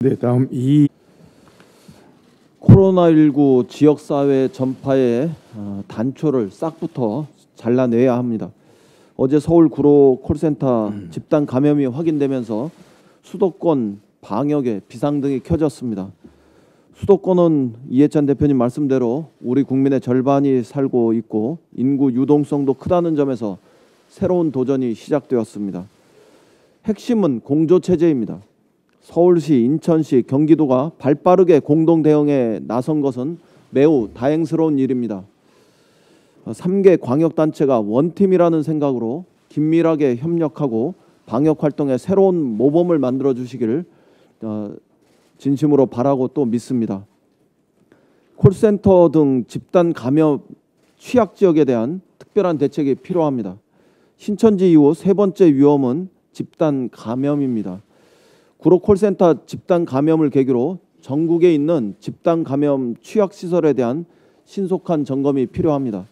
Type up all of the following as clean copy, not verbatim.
네, 다음 이 코로나19 지역사회 전파의 단초를 싹부터 잘라내야 합니다. 어제 서울 구로 콜센터 집단 감염이 확인되면서 수도권 방역에 비상등이 켜졌습니다. 수도권은 이해찬 대표님 말씀대로 우리 국민의 절반이 살고 있고 인구 유동성도 크다는 점에서 새로운 도전이 시작되었습니다. 핵심은 공조체제입니다. 서울시, 인천시, 경기도가 발빠르게 공동 대응에 나선 것은 매우 다행스러운 일입니다. 3개 광역단체가 원팀이라는 생각으로 긴밀하게 협력하고 방역활동에 새로운 모범을 만들어 주시기를 진심으로 바라고 또 믿습니다. 콜센터 등 집단 감염 취약지역에 대한 특별한 대책이 필요합니다. 신천지 이후 세 번째 위험은 집단 감염입니다. 구로 콜센터 집단 감염을 계기로 전국에 있는 집단 감염 취약시설에 대한 신속한 점검이 필요합니다.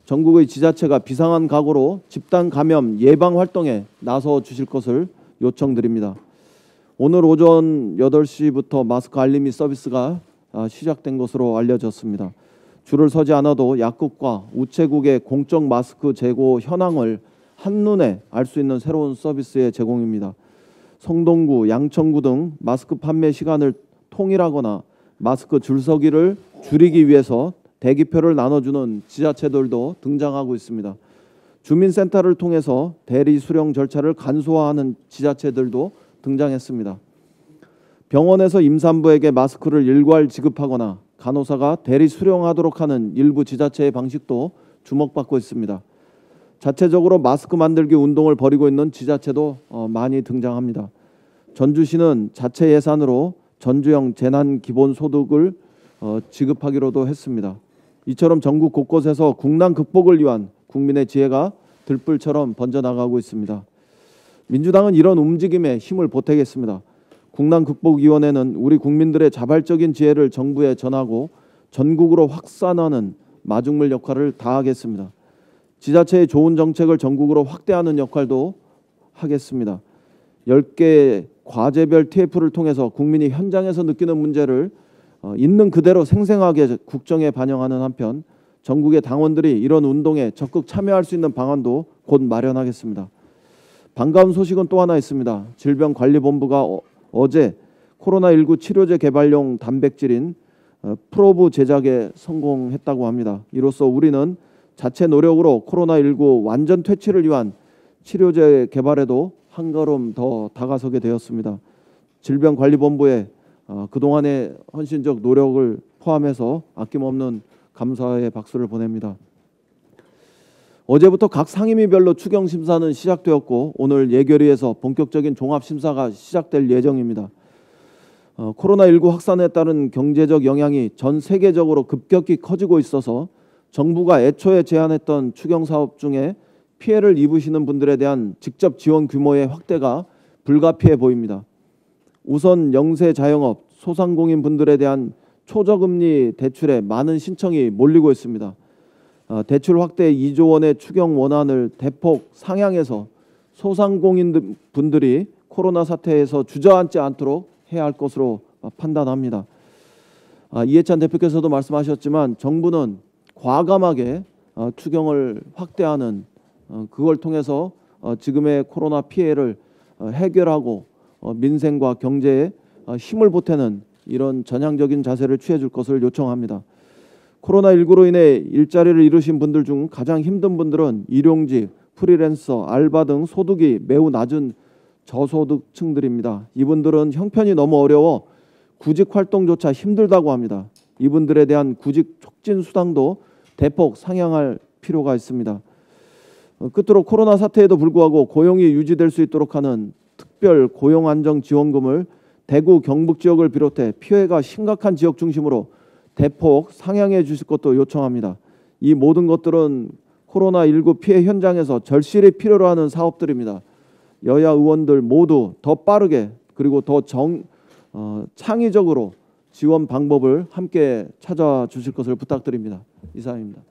전국의 지자체가 비상한 각오로 집단 감염 예방 활동에 나서 주실 것을 요청드립니다. 오늘 오전 8시부터 마스크 알림이 서비스가 시작된 것으로 알려졌습니다. 줄을 서지 않아도 약국과 우체국의 공적 마스크 재고 현황을 한눈에 알 수 있는 새로운 서비스의 제공입니다. 성동구, 양천구 등 마스크 판매 시간을 통일하거나 마스크 줄서기를 줄이기 위해서 대기표를 나눠주는 지자체들도 등장하고 있습니다. 주민센터를 통해서 대리 수령 절차를 간소화하는 지자체들도 등장했습니다. 병원에서 임산부에게 마스크를 일괄 지급하거나 간호사가 대리 수령하도록 하는 일부 지자체의 방식도 주목받고 있습니다. 자체적으로 마스크 만들기 운동을 벌이고 있는 지자체도 많이 등장합니다. 전주시는 자체 예산으로 전주형 재난기본소득을 지급하기로도 했습니다. 이처럼 전국 곳곳에서 국난 극복을 위한 국민의 지혜가 들불처럼 번져나가고 있습니다. 민주당은 이런 움직임에 힘을 보태겠습니다. 국난극복위원회는 우리 국민들의 자발적인 지혜를 정부에 전하고 전국으로 확산하는 마중물 역할을 다하겠습니다. 지자체의 좋은 정책을 전국으로 확대하는 역할도 하겠습니다. 10개 과제별 TF를 통해서 국민이 현장에서 느끼는 문제를 있는 그대로 생생하게 국정에 반영하는 한편 전국의 당원들이 이런 운동에 적극 참여할 수 있는 방안도 곧 마련하겠습니다. 반가운 소식은 또 하나 있습니다. 질병관리본부가 어제 코로나19 치료제 개발용 단백질인 프로브 제작에 성공했다고 합니다. 이로써 우리는 자체 노력으로 코로나19 완전 퇴치를 위한 치료제 개발에도 한 걸음 더 다가서게 되었습니다. 질병관리본부의 그동안의 헌신적 노력을 포함해서 아낌없는 감사의 박수를 보냅니다. 어제부터 각 상임위별로 추경 심사는 시작되었고 오늘 예결위에서 본격적인 종합심사가 시작될 예정입니다. 코로나19 확산에 따른 경제적 영향이 전 세계적으로 급격히 커지고 있어서 정부가 애초에 제안했던 추경 사업 중에 피해를 입으시는 분들에 대한 직접 지원 규모의 확대가 불가피해 보입니다. 우선 영세 자영업, 소상공인 분들에 대한 초저금리 대출에 많은 신청이 몰리고 있습니다. 대출 확대 2조 원의 추경 원안을 대폭 상향해서 소상공인 분들이 코로나 사태에서 주저앉지 않도록 해야 할 것으로 판단합니다. 이해찬 대표께서도 말씀하셨지만 정부는 과감하게 추경을 확대하는 그걸 통해서 지금의 코로나 피해를 해결하고 민생과 경제에 힘을 보태는 이런 전향적인 자세를 취해 줄 것을 요청합니다. 코로나19로 인해 일자리를 잃으신 분들 중 가장 힘든 분들은 일용직, 프리랜서, 알바 등 소득이 매우 낮은 저소득층들입니다. 이분들은 형편이 너무 어려워 구직 활동조차 힘들다고 합니다. 이분들에 대한 구직 촉진 수당도 대폭 상향할 필요가 있습니다. 끝으로 코로나 사태에도 불구하고 고용이 유지될 수 있도록 하는 특별 고용안정지원금을 대구 경북 지역을 비롯해 피해가 심각한 지역 중심으로 대폭 상향해 주실 것도 요청합니다. 이 모든 것들은 코로나19 피해 현장에서 절실히 필요로 하는 사업들입니다. 여야 의원들 모두 더 빠르게 그리고 더 창의적으로 지원 방법을 함께 찾아주실 것을 부탁드립니다. 이상입니다.